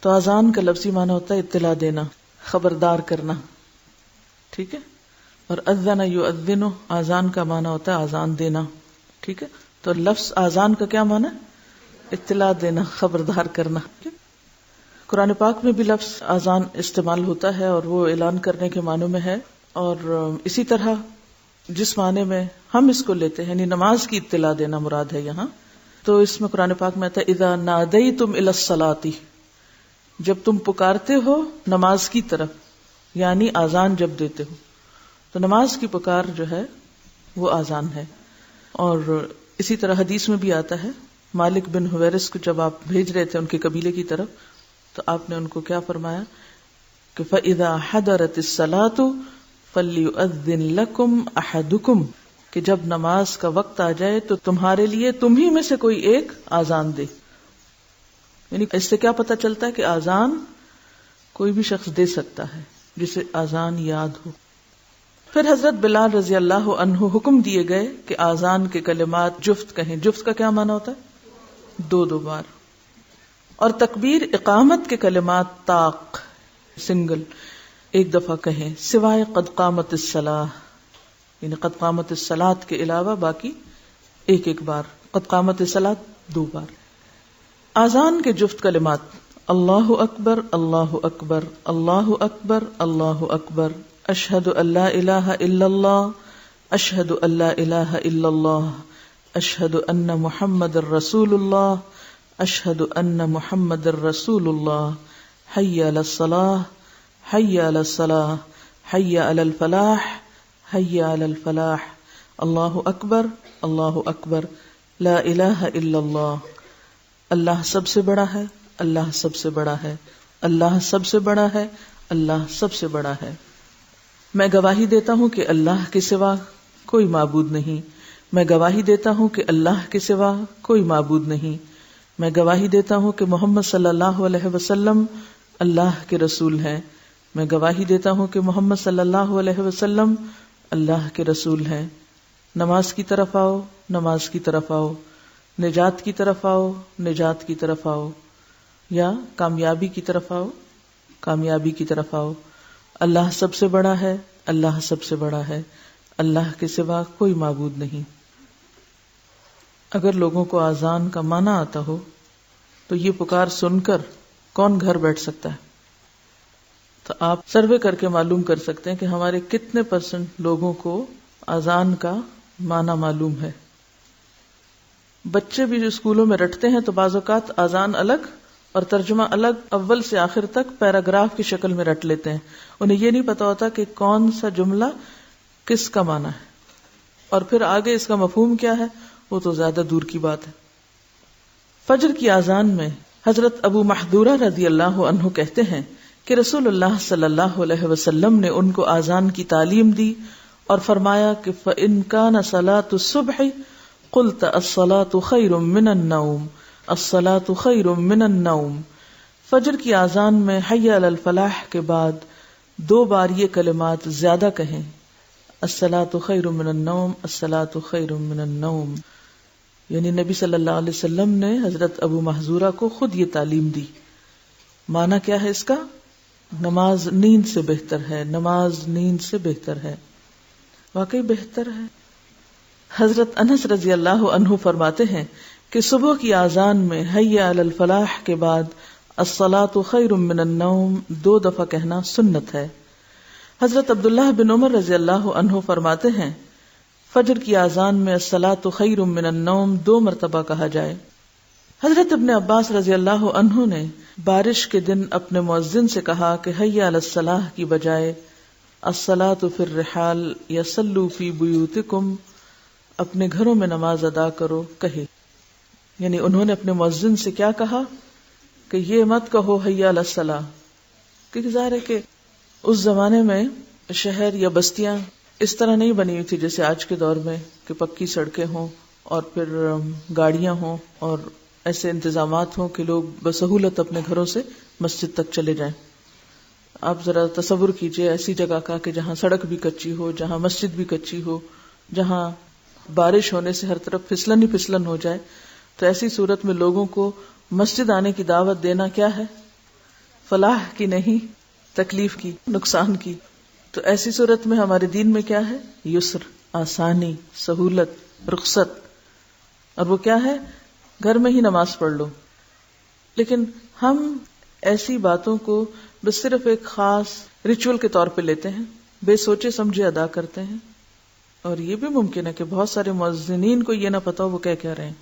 تو اذان کا لفظی معنی ہوتا ہے اطلاع دینا، خبردار کرنا، ٹھیک ہے. اور اذن یؤذن، اذان کا معنی ہوتا ہے اذان دینا، ٹھیک ہے. تو لفظ اذان کا کیا معنی ہے؟ اطلاع دینا، خبردار کرنا. قرآن پاک میں بھی لفظ اذان استعمال ہوتا ہے اور وہ اعلان کرنے کے معنوں میں ہے. اور اسی طرح جس معنی میں ہم اس کو لیتے ہیں یعنی نماز کی اطلاع دینا مراد ہے یہاں، تو اس میں قرآن پاک میں آتا ہے اذا نادیتم الی الصلاۃ، جب تم پکارتے ہو نماز کی طرف، یعنی اذان جب دیتے ہو. تو نماز کی پکار جو ہے وہ اذان ہے. اور اسی طرح حدیث میں بھی آتا ہے، مالک بن حویرث کو جب آپ بھیج رہے تھے ان کے قبیلے کی طرف، تو آپ نے ان کو کیا فرمایا کہ فَإِذَا حَضَرَتِ الصَّلَاةُ فَلْيُؤَذِّن لَكُمْ أَحَدُكُمْ، کہ جب نماز کا وقت آ جائے تو تمہارے لیے تم ہی میں سے کوئی ایک اذان دے. یعنی اس سے کیا پتہ چلتا ہے کہ اذان کوئی بھی شخص دے سکتا ہے جسے اذان یاد ہو. پھر حضرت بلال رضی اللہ عنہ حکم دیے گئے کہ اذان کے کلمات جفت کہیں. جفت کا کیا معنی ہوتا ہے؟ دو دو بار. اور تکبیر اقامت کے کلمات طاق سنگل ایک دفعہ کہیں، سوائے قد قامت الصلاۃ، یعنی قد قامت الصلاۃ کے علاوہ باقی ایک ایک بار. قد قامت الصلاۃ دو بار. اذان کے جفت کلمات اللہ اکبر اللہ اکبر اللہ اکبر اللہ اکبر، اشہد ان لا الہ الا اللہ اشہد ان لا الہ الا اللہ اشہد ان محمد الرسول اللہ اشہد ان محمد الرسول اللہ، حی علی الصلاۃ حی علی الصلاۃ حی علی الفلاح حی علی الفلاح، اللہ اکبر لا الہ الا اللہ، اللہ سب سے بڑا ہے، اللہ سب سے بڑا ہے، اللہ سب سے بڑا ہے، اللہ سب سے بڑا ہے. میں گواہی دیتا ہوں کہ اللہ کے سوا کوئی معبود نہیں، میں گواہی دیتا ہوں کہ اللہ کے سوا کوئی معبود نہیں، میں گواہی دیتا ہوں کہ محمد صلی اللہ علیہ وسلم اللہ کے رسول ہیں، میں گواہی دیتا ہوں کہ محمد صلی اللہ علیہ وسلم اللہ کے رسول ہیں. نماز کی طرف آؤ، نماز کی طرف آؤ، نجات کی طرف آؤ، نجات کی طرف آؤ، یا کامیابی کی طرف آؤ، کامیابی کی طرف آؤ. اللہ سب سے بڑا ہے، اللہ سب سے بڑا ہے، اللہ کے سوا کوئی معبود نہیں. اگر لوگوں کو اذان کا معنی آتا ہو تو یہ پکار سن کر کون گھر بیٹھ سکتا ہے؟ تو آپ سروے کر کے معلوم کر سکتے ہیں کہ ہمارے کتنے % لوگوں کو اذان کا معنی معلوم ہے. بچے بھی جو اسکولوں میں رٹتے ہیں تو بعض اوقات اذان الگ اور ترجمہ الگ، اول سے آخر تک پیراگراف کی شکل میں رٹ لیتے ہیں. انہیں یہ نہیں پتا ہوتا کہ کون سا جملہ کس کا معنی ہے اور پھر آگے اس کا مفہوم کیا ہے، وہ تو زیادہ دور کی بات ہے. فجر کی اذان میں حضرت ابو محذورہ رضی اللہ عنہ کہتے ہیں کہ رسول اللہ صلی اللہ علیہ وسلم نے ان کو اذان کی تعلیم دی اور فرمایا کہ فَإِن كَانَ صَلَاةُ الصُّبْحِ قُلْتَ الصَّلَاةُ خَيْرٌ مِّنَ النَّوْمِ الصَّلَاةُ خَيْرٌ مِّنَ النَّوْمِ. فجر کی اذان میں حی علی الفلاح کے بعد 2 بار یہ کلمات زیادہ کہیں، الصلاۃ خیر من النوم الصلاۃ خیر من النوم. یعنی نبی صلی اللہ علیہ وسلم نے حضرت ابو محذورہ کو خود یہ تعلیم دی. معنی کیا ہے اس کا؟ نماز نیند سے بہتر ہے، نماز نیند سے بہتر ہے. واقعی بہتر ہے. حضرت انس رضی اللہ عنہ فرماتے ہیں کہ صبح کی اذان میں حی علی الفلاح کے بعد الصلاۃ خیر من النوم 2 دفعہ کہنا سنت ہے. حضرت عبداللہ بن عمر رضی اللہ عنہ فرماتے ہیں فجر کی اذان میں الصلاۃ خیر من النوم 2 مرتبہ کہا جائے. حضرت ابن عباس رضی اللہ عنہ نے بارش کے دن اپنے مؤذن سے کہا کہ حی علی الصلاح کی بجائے الصلاۃ فی الرحال یا صلوا فی بیوتکم، اپنے گھروں میں نماز ادا کرو کہے. یعنی انہوں نے اپنے مؤذن سے کیا کہا کہ یہ مت کہو حی علی الصلاح، کیونکہ ظاہر ہے کہ اس زمانے میں شہر یا بستیاں اس طرح نہیں بنی ہوئی تھی جیسے آج کے دور میں کہ پکی سڑکیں ہوں اور پھر گاڑیاں ہوں اور ایسے انتظامات ہوں کہ لوگ بسہولت اپنے گھروں سے مسجد تک چلے جائیں. آپ ذرا تصور کیجئے ایسی جگہ کا کہ جہاں سڑک بھی کچی ہو، جہاں مسجد بھی کچی ہو، جہاں بارش ہونے سے ہر طرف پھسلن ہی پھسلن ہو جائے. تو ایسی صورت میں لوگوں کو مسجد آنے کی دعوت دینا کیا ہے؟ فلاح کی نہیں، تکلیف کی، نقصان کی. تو ایسی صورت میں ہمارے دین میں کیا ہے؟ یسر، آسانی، سہولت، رخصت. اور وہ کیا ہے؟ گھر میں ہی نماز پڑھ لو. لیکن ہم ایسی باتوں کو بس صرف ایک خاص ریچول کے طور پہ لیتے ہیں، بے سوچے سمجھے ادا کرتے ہیں. اور یہ بھی ممکن ہے کہ بہت سارے مؤذنین کو یہ نہ پتا ہو وہ کیا کہہ رہے ہیں.